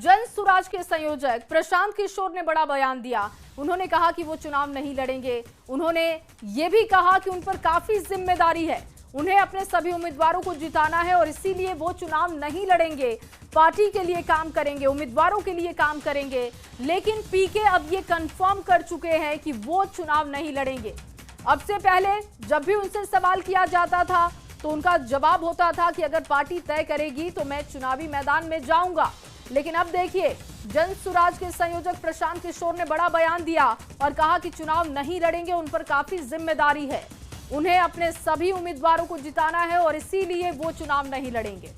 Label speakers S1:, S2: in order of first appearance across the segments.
S1: जन सुराज के संयोजक प्रशांत किशोर ने बड़ा बयान दिया। उन्होंने कहा कि वो चुनाव नहीं लड़ेंगे। उन्होंने ये भी कहा कि उन पर काफी जिम्मेदारी है, उन्हें अपने सभी उम्मीदवारों को जिताना है और इसीलिए वो चुनाव नहीं लड़ेंगे। पार्टी के लिए काम करेंगे, उम्मीदवारों के लिए काम करेंगे। लेकिन पीके अब ये कंफर्म कर चुके हैं कि वो चुनाव नहीं लड़ेंगे। अब से पहले जब भी उनसे सवाल किया जाता था तो उनका जवाब होता था कि अगर पार्टी तय करेगी तो मैं चुनावी मैदान में जाऊंगा। लेकिन अब देखिए, जन सुराज के संयोजक प्रशांत किशोर ने बड़ा बयान दिया और कहा कि चुनाव नहीं लड़ेंगे, उन पर काफी जिम्मेदारी है, उन्हें अपने सभी उम्मीदवारों को जिताना है और इसीलिए वो चुनाव नहीं लड़ेंगे।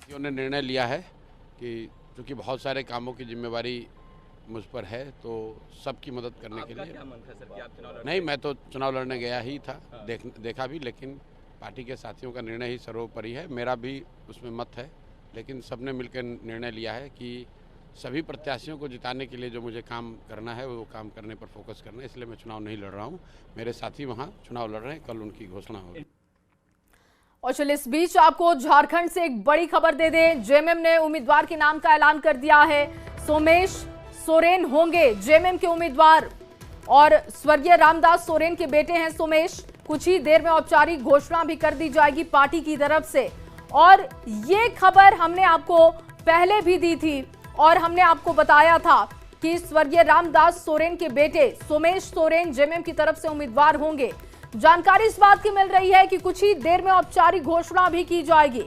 S2: उन्होंने निर्णय लिया है कि क्योंकि बहुत सारे कामों की जिम्मेवारी मुझ पर है तो सबकी मदद करने के लिए।
S3: क्या मन था सर कि आप चुनाव
S2: नहीं, मैं तो चुनाव लड़ने गया ही था, देखा भी, लेकिन पार्टी के साथियों का निर्णय ही सर्वोपरि है। मेरा भी उसमें मत है, लेकिन सबने मिलकर निर्णय लिया है कि सभी प्रत्याशियों को जिताने के लिए जो मुझे काम करना है वो काम करने पर फोकस करना है, इसलिए मैं चुनाव नहीं लड़ रहा हूँ। मेरे साथी वहाँ चुनाव लड़ रहे हैं, कल उनकी घोषणा होगी।
S1: और चलिए, इस बीच आपको झारखंड से एक बड़ी खबर दे दें। जेएमएम ने उम्मीदवार के नाम का ऐलान कर दिया है। सोमेश सोरेन होंगे जेएमएम के उम्मीदवार और स्वर्गीय रामदास सोरेन के बेटे हैं सोमेश। कुछ ही देर में औपचारिक घोषणा भी कर दी जाएगी पार्टी की तरफ से। और ये खबर हमने आपको पहले भी दी थी और हमने आपको बताया था कि स्वर्गीय रामदास सोरेन के बेटे सोमेश सोरेन जेएमएम की तरफ से उम्मीदवार होंगे। जानकारी इस बात की मिल रही है कि कुछ ही देर में औपचारिक घोषणा भी की जाएगी।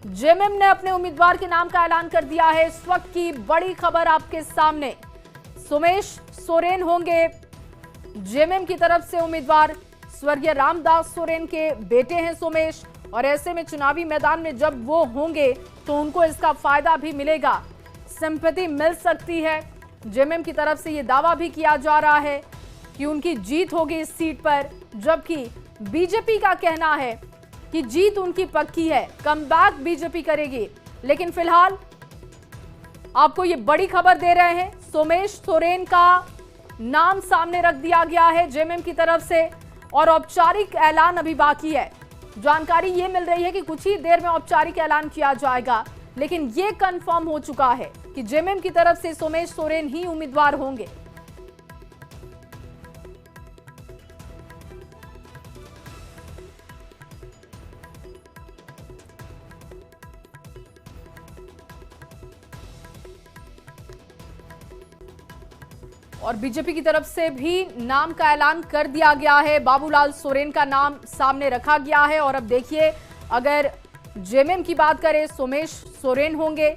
S1: जेएमएम ने अपने उम्मीदवार के नाम का ऐलान कर दिया है। इस वक्त की बड़ी खबर आपके सामने, सोमेश सोरेन होंगे जेएमएम की तरफ से उम्मीदवार। स्वर्गीय रामदास सोरेन के बेटे हैं सोमेश और ऐसे में चुनावी मैदान में जब वो होंगे तो उनको इसका फायदा भी मिलेगा, सिंपैथी मिल सकती है। जेएमएम की तरफ से ये दावा भी किया जा रहा है कि उनकी जीत होगी इस सीट पर, जबकि बीजेपी का कहना है कि जीत उनकी पक्की है, कमबैक बीजेपी करेगी। लेकिन फिलहाल आपको ये बड़ी खबर दे रहे हैं, सोमेश सोरेन का नाम सामने रख दिया गया है जेएमएम की तरफ से और औपचारिक ऐलान अभी बाकी है। जानकारी ये मिल रही है कि कुछ ही देर में औपचारिक ऐलान किया जाएगा, लेकिन ये कंफर्म हो चुका है कि जेएमएम की तरफ से सोमेश सोरेन ही उम्मीदवार होंगे। और बीजेपी की तरफ से भी नाम का ऐलान कर दिया गया है। बाबूलाल सोरेन का नाम सामने रखा गया है और अब देखिए, अगर जेएमएम की बात करें, सोमेश सोरेन होंगे।